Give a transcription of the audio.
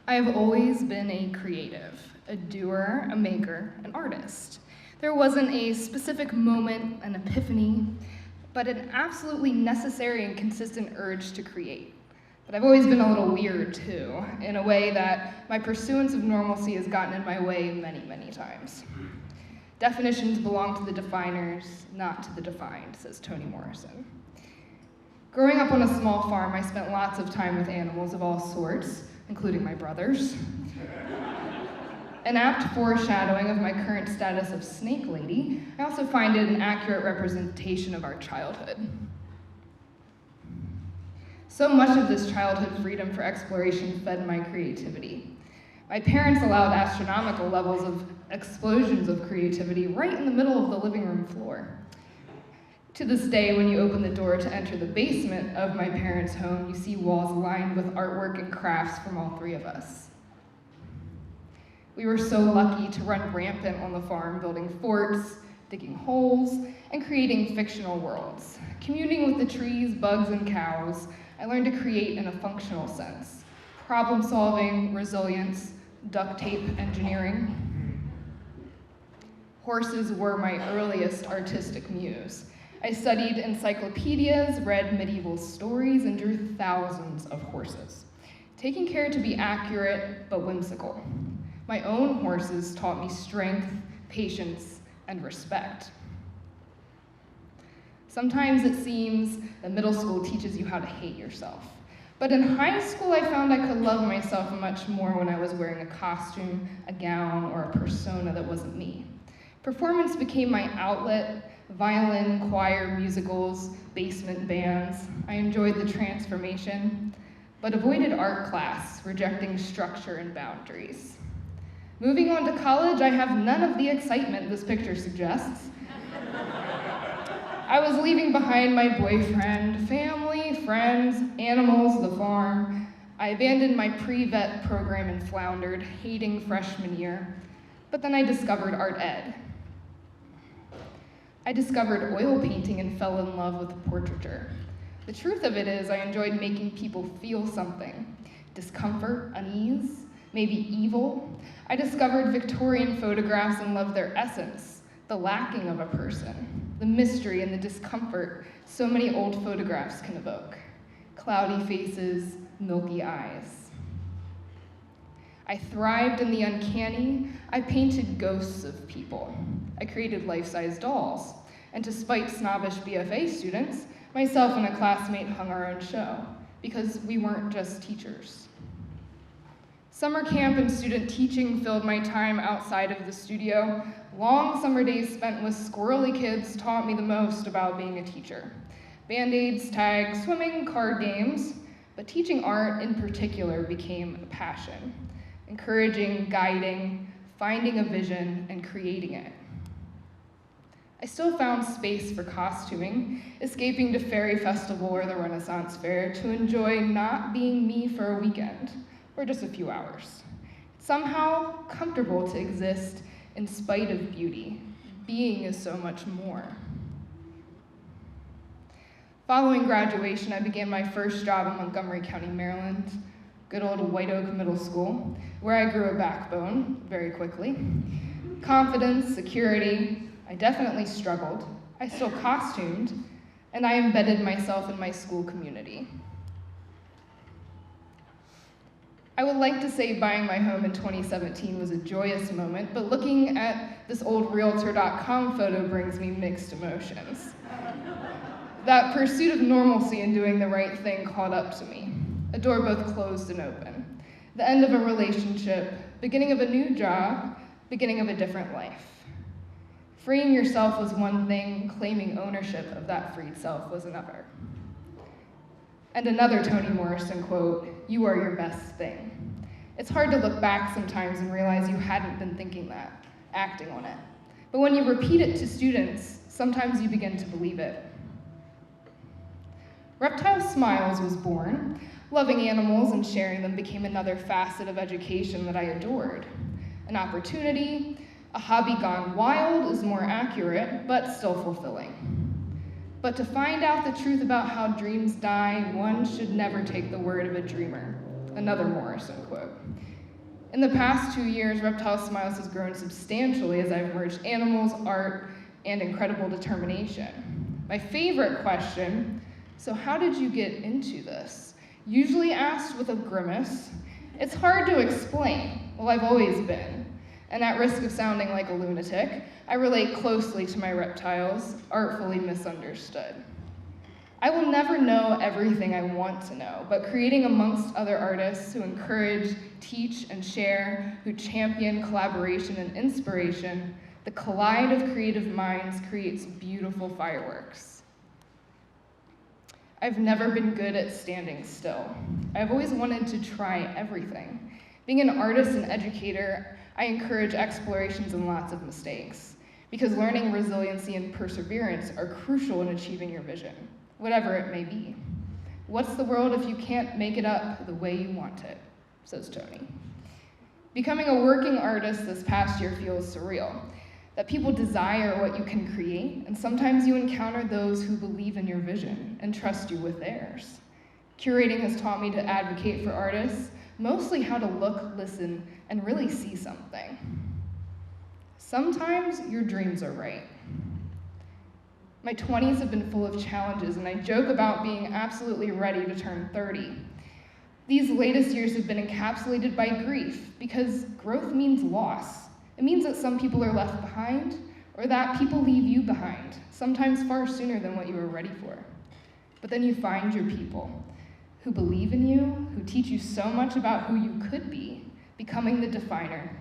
I have always been a creative, a doer, a maker, an artist. There wasn't a specific moment, an epiphany, but an absolutely necessary and consistent urge to create. But I've always been a little weird too, in a way that my pursuance of normalcy has gotten in my way many, many times. Definitions belong to the definers, not to the defined, says Toni Morrison. Growing up on a small farm, I spent lots of time with animals of all sorts, including my brothers. An apt foreshadowing of my current status of snake lady, I also find it an accurate representation of our childhood. So much of this childhood freedom for exploration fed my creativity. My parents allowed astronomical levels of explosions of creativity right in the middle of the living room floor. To this day, when you open the door to enter the basement of my parents' home, you see walls lined with artwork and crafts from all three of us. We were so lucky to run rampant on the farm, building forts, digging holes, and creating fictional worlds. Communing with the trees, bugs, and cows, I learned to create in a functional sense. Problem solving, resilience, duct tape engineering. Horses were my earliest artistic muse. I studied encyclopedias, read medieval stories, and drew thousands of horses, taking care to be accurate but whimsical. My own horses taught me strength, patience, and respect. Sometimes it seems that middle school teaches you how to hate yourself. But in high school, I found I could love myself much more when I was wearing a costume, a gown, or a persona that wasn't me. Performance became my outlet: violin, choir, musicals, basement bands. I enjoyed the transformation, but avoided art class, rejecting structure and boundaries. Moving on to college, I have none of the excitement this picture suggests. I was leaving behind my boyfriend, family, friends, animals, the farm. I abandoned my pre-vet program and floundered, hating freshman year. But then I discovered art ed. I discovered oil painting and fell in love with portraiture. The truth of it is I enjoyed making people feel something: discomfort, unease, maybe evil. I discovered Victorian photographs and loved their essence, the lacking of a person, the mystery and the discomfort so many old photographs can evoke. Cloudy faces, milky eyes. I thrived in the uncanny. I painted ghosts of people. I created life-size dolls. And to spite snobbish BFA students, myself and a classmate hung our own show, because we weren't just teachers. Summer camp and student teaching filled my time outside of the studio. Long summer days spent with squirrely kids taught me the most about being a teacher. Band-aids, tags, swimming, card games, but teaching art in particular became a passion. Encouraging, guiding, finding a vision, and creating it. I still found space for costuming, escaping to Fairy Festival or the Renaissance Fair to enjoy not being me for a weekend, or just a few hours. It's somehow comfortable to exist in spite of beauty. Being is so much more. Following graduation, I began my first job in Montgomery County, Maryland, good old White Oak Middle School, where I grew a backbone very quickly. Confidence, security, I definitely struggled. I still costumed, and I embedded myself in my school community. I would like to say buying my home in 2017 was a joyous moment, but looking at this old Realtor.com photo brings me mixed emotions. That pursuit of normalcy and doing the right thing caught up to me. A door both closed and open. The end of a relationship, beginning of a new job, beginning of a different life. Freeing yourself was one thing, claiming ownership of that freed self was another. And another Toni Morrison quote, "You are your best thing." It's hard to look back sometimes and realize you hadn't been thinking that, acting on it. But when you repeat it to students, sometimes you begin to believe it. Reptile Smiles was born. Loving animals and sharing them became another facet of education that I adored. An opportunity, a hobby gone wild is more accurate, but still fulfilling. But to find out the truth about how dreams die, one should never take the word of a dreamer. Another Morrison quote. In the past 2 years, Reptile Smiles has grown substantially as I've merged animals, art, and incredible determination. My favorite question, so how did you get into this? Usually asked with a grimace. It's hard to explain. Well, I've always been. And at risk of sounding like a lunatic, I relate closely to my reptiles, artfully misunderstood. I will never know everything I want to know, but creating amongst other artists who encourage, teach, and share, who champion collaboration and inspiration, the collide of creative minds creates beautiful fireworks. I've never been good at standing still. I've always wanted to try everything. Being an artist and educator, I encourage explorations and lots of mistakes, because learning resiliency and perseverance are crucial in achieving your vision, whatever it may be. What's the world if you can't make it up the way you want it, says Tony. Becoming a working artist this past year feels surreal, that people desire what you can create, and sometimes you encounter those who believe in your vision and trust you with theirs. Curating has taught me to advocate for artists, mostly how to look, listen, and really see something. Sometimes your dreams are right. My 20s have been full of challenges, and I joke about being absolutely ready to turn 30. These latest years have been encapsulated by grief, because growth means loss. It means that some people are left behind, or that people leave you behind, sometimes far sooner than what you were ready for. But then you find your people, who believe in you, who teach you so much about who you could be, becoming the definer